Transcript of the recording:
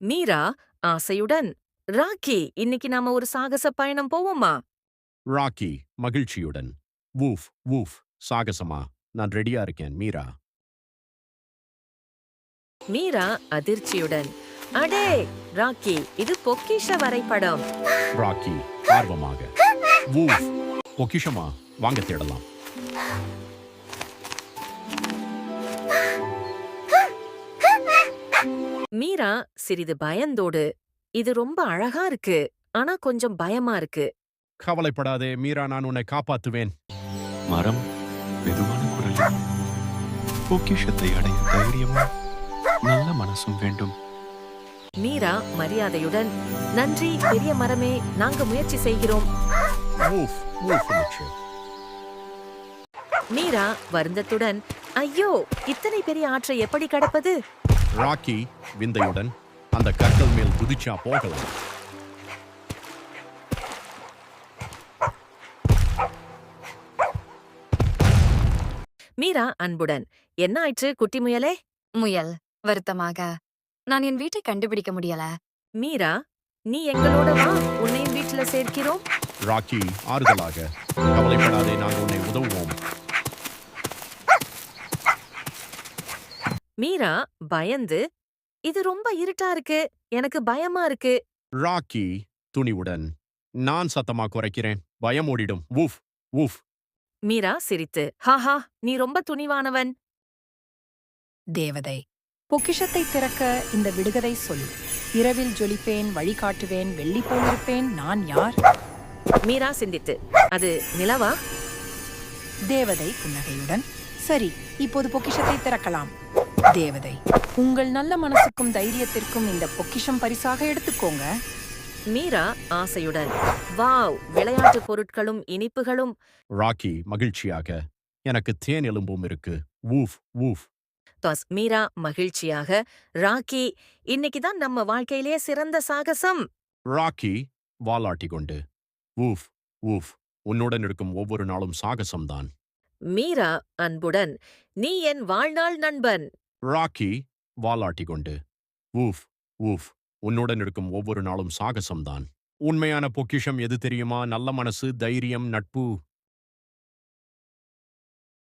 மீரா ஆசையுடன், ராக்கி, இன்னைக்கு நாம ஒரு சாகச பயணம் போவோமா? ராக்கி மகிழ்ச்சியுடன். வூஃப் வூஃப் சாகசமா? நான் ரெடியா இருக்கேன் மீரா. மீரா அதிர்ச்சியுடன், அடே ராக்கி, இது பொக்கிஷ வரைபடம். ராக்கி ஆர்வமாக. வூஃப் பொக்கிஷமா? வாங்க தேடலாம். மீரா சிறிது பயந்தோடு, இது ரொம்ப அழகா இருக்கு, ஆனா கொஞ்சம் பயமா இருக்கு. கவலைப்படாதே மீரா, நான் உன்னை காப்பாத்துவேன். மரம் மெதுவான குரலில், பொக்கிஷத்தை அடைய தைரியமும் நல்ல மனசும் வேண்டும். மீரா மரியாதையுடன், நன்றி பெரிய மரமே, நாங்க முயற்சி செய்கிறோம். வூஃப் வூஃப் நிச்சு. மீரா வருந்தத்துடன், ஐயோ, இத்தனை பெரிய ஆற்றை எப்படி கடப்பது? ராக்கி விந்தையுடன், அந்த கற்கள் மேல் குதிச்சா போகலாம். மீரா அன்புடன், என்ன ஆயிற்று குட்டி முயலே? முயல் வருத்தமாக, நான் என் வீட்டை கண்டுபிடிக்க முடியல. மீரா, நீ எங்களோட வா, உன்னையும் வீட்டுல சேர்க்கிறோம். ராக்கி ஆறுதலாக, கவலைப்படாதே, நாங்கள் உன்னை உதவுவோம். மீரா பயந்து, இது ரொம்ப இருட்டா இருக்கு, எனக்கு பயமா இருக்கு. ராக்கி துணிவுடன், நான் சத்தமா குறைக்கிறேன், பயம் ஓடிடும். வூஃப் வூஃப். மீரா சிரித்து, ஹாஹா, நீ ரொம்ப துணிவானவன். தேவதை, பொக்கிஷத்தை திறக்க இந்த விடுகதை சொல். இரவில் ஜொலிப்பேன், வழிகாட்டுவேன், வெள்ளி போலிருப்பேன், நான் யார்? மீரா சிந்தித்து, அது நிலவா? தேவதை புன்னகையுடன், சரி, இப்போது பொக்கிஷத்தை திறக்கலாம். தேவதை, உங்கள் நல்ல மனசுக்கும் தைரியத்திற்கும் இந்த பொக்கிஷம் பரிசாக எடுத்துக்கோங்க. மீரா ஆசையுடன், வாவ், விளையாட்டு பொருட்களும் இனிப்புகளும். ராக்கி மகிழ்ச்சியாக, எனக்கு தேன் எலும்பும் இருக்கு. வூஃப் வூஃப். மீரா மகிழ்ச்சியாக, ராக்கி, இன்னைக்குதான் நம்ம வாழ்க்கையிலேயே சிறந்த சாகசம். ராக்கி வாலாட்டி கொண்டு, வூஃப் வூஃப், உன்னுடன் இருக்கும் ஒவ்வொரு நாளும் சாகசம்தான். மீரா அன்புடன், நீ என் வாழ்நாள் நண்பன். ராக்கி வாலாட்டி கொண்டு, வூஃப் வூஃப், உன்னுடன் இருக்கும் ஒவ்வொரு நாளும் சாகசம்தான். உண்மையான பொக்கிஷம் எது தெரியுமா? நல்ல மனசு, தைரியம், நட்பு.